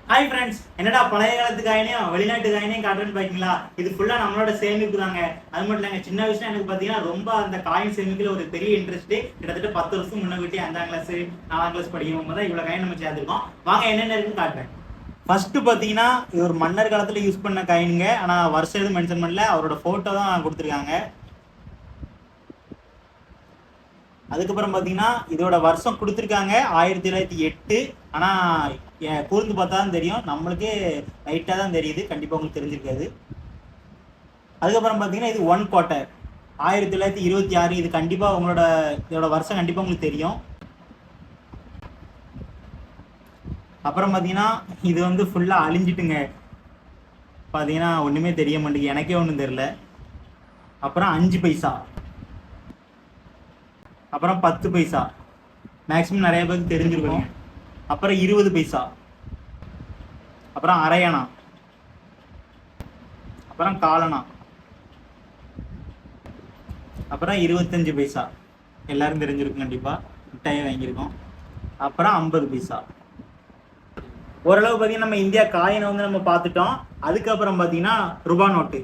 Hi friends, என்னடா பழைய காலத்து காயினையும் வெளிநாட்டு காயினையும் காட்டுறேன்னு பாத்தீங்களா? இது ஃபுல்லா நம்மளோட சேமிப்பு தாங்க. அது மட்டும் இல்லைங்க, சின்ன வயசுல எனக்கு பாத்தீங்கன்னா ரொம்ப அந்த காயின் சேமிக்கல ஒரு பெரிய இன்ட்ரெஸ்ட். கிட்டத்தட்ட 10 வருஷம் முன்னாடி 5ஆம் கிளாஸ் 4ஆம் கிளாஸ் படிக்கும் போது தான் இவ்வளவு காயின் நம்ம சேர்த்துருக்கோம். வாங்க என்னென்ன இருக்குன்னு காட்டுறேன். ஃபர்ஸ்ட் பாத்தீங்கன்னா இது ஒரு மன்னர் காலத்துல யூஸ் பண்ண காயினுங்க. ஆனா வருஷம் எதுவும் மென்ஷன் பண்ணல, அவரோட போட்டோ தான் கொடுத்துருக்காங்க. அதுக்கப்புறம் பார்த்தீங்கன்னா இதோட வருஷம் கொடுத்துருக்காங்க 1908. ஆனால் கூர்ந்து பார்த்தா தான் தெரியும், நம்மளுக்கே லைட்டாக தான் தெரியுது, கண்டிப்பாக உங்களுக்கு தெரிஞ்சிருக்காது. அதுக்கப்புறம் பார்த்தீங்கன்னா இது 1 குவார்ட்டர் 1926. இது கண்டிப்பாக இதோட வருஷம் கண்டிப்பாக உங்களுக்கு தெரியும். அப்புறம் பார்த்தீங்கன்னா இது வந்து ஃபுல்லாக அழிஞ்சிட்டுங்க. பார்த்தீங்கன்னா ஒன்றுமே தெரிய மாட்டேங்குது, எனக்கே ஒன்றும் தெரியல. அப்புறம் 5 பைசா, அப்புறம் 10 பைசா, மேக்ஸிமம் நிறைய பேருக்கு தெரிஞ்சிருக்கோம். அப்புறம் 20 பைசா, அப்புறம் அரையணா, அப்புறம் காலனா, அப்புறம் 25 பைசா, எல்லாரும் தெரிஞ்சிருக்கும் கண்டிப்பாக, மிட்டாயை வாங்கியிருக்கோம். அப்புறம் 50 பைசா. ஓரளவு பார்த்தீங்கன்னா நம்ம இந்தியா காயினை வந்து நம்ம பார்த்துட்டோம். அதுக்கப்புறம் பார்த்தீங்கன்னா ரூபா நோட்டு,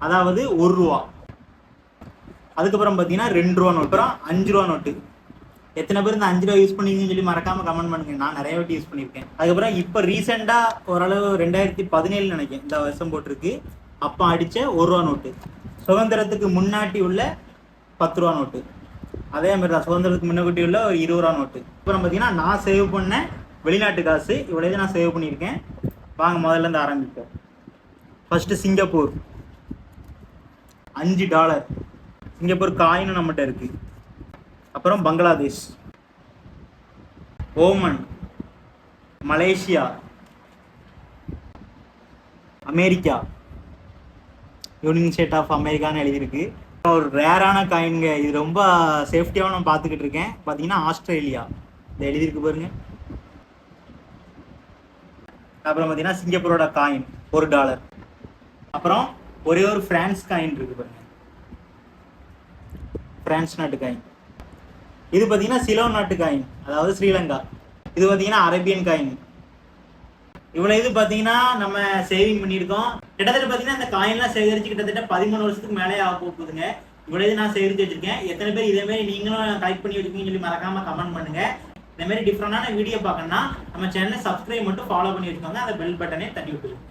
அதாவது 1 ரூபா. அதுக்கப்புறம் பார்த்தீங்கன்னா 2 ரூபா நோட்டு, அப்புறம் 5 ரூபா நோட்டு. எத்தனை பேர் இந்த 5 ரூபா யூஸ் பண்ணிங்கன்னு சொல்லி மறக்காம கமெண்ட் பண்ணுங்க. நான் நிறைய வாட்டி யூஸ் பண்ணியிருக்கேன். அதுக்கப்புறம் இப்போ ரீசெண்டாக ஓரளவு 2017 நினைக்கிறேன் இந்த வருஷம் போட்டிருக்கு, அப்போ அடித்த 1 ரூபா நோட்டு. சுதந்திரத்துக்கு முன்னாடி உள்ள 10 ரூபா நோட்டு, அதே மாதிரி தான் சுதந்திரத்துக்கு முன்னாடி உள்ள ஒரு 20 ரூபா நோட்டு. அப்புறம் பார்த்தீங்கன்னா நான் சேவ் பண்ண வெளிநாட்டு காசு இவ்வளவு நான் சேவ் பண்ணியிருக்கேன். வாங்க முதல்ல இருந்து ஆரம்பிப்போம். ஃபர்ஸ்ட் சிங்கப்பூர் $5 சிங்கப்பூர் காயினும் நம்மகிட்ட இருக்கு. அப்புறம் Bangladesh, Oman, Malaysia, America, union state of அமெரிக்கான்னு எழுதியிருக்கு. ஒரு ரேரான காயின்ங்க, இது ரொம்ப சேஃப்டியாகவும் நான் பார்த்துக்கிட்டு இருக்கேன். பார்த்தீங்கன்னா ஆஸ்திரேலியா, இது எழுதியிருக்கு பாருங்க. அப்புறம் பார்த்தீங்கன்னா சிங்கப்பூரோட காயின் $1. அப்புறம் ஒரே ஒரு பிரான்ஸ் காயின் இருக்கு பாருங்க, பிரான்ஸ் நாட்டு காயின். இது பார்த்தீங்கன்னா சிலோன் நாட்டு காயின், அதாவது ஸ்ரீலங்கா. இது பார்த்தீங்கன்னா அரேபியன் காயின். இவ்வளோ இது பார்த்தீங்கன்னா நம்ம சேவிங் பண்ணியிருக்கோம். கிட்டத்தட்ட பார்த்தீங்கன்னா இந்த காயின்லாம் சேகரிச்சு கிட்டத்தட்ட 13 வருஷத்துக்கு மேலே ஆக போகுதுங்க. இவ்வளோ இது நான் சேகரிச்சு வச்சிருக்கேன். எத்தனை பேர் இதே மாதிரி நீங்களும் கலெக்ட் பண்ணி வச்சிருக்கீங்கன்னு சொல்லி மறக்காம கமெண்ட் பண்ணுங்க. இந்த மாதிரி டிஃப்ரெண்டான வீடியோ பார்க்கணும்னா நம்ம சேனலை சப்ஸ்கிரைப் மட்டும் ஃபாலோ பண்ணி வச்சுக்கோங்க. அந்த பெல் பட்டனே தட்டி விட்டுருங்க.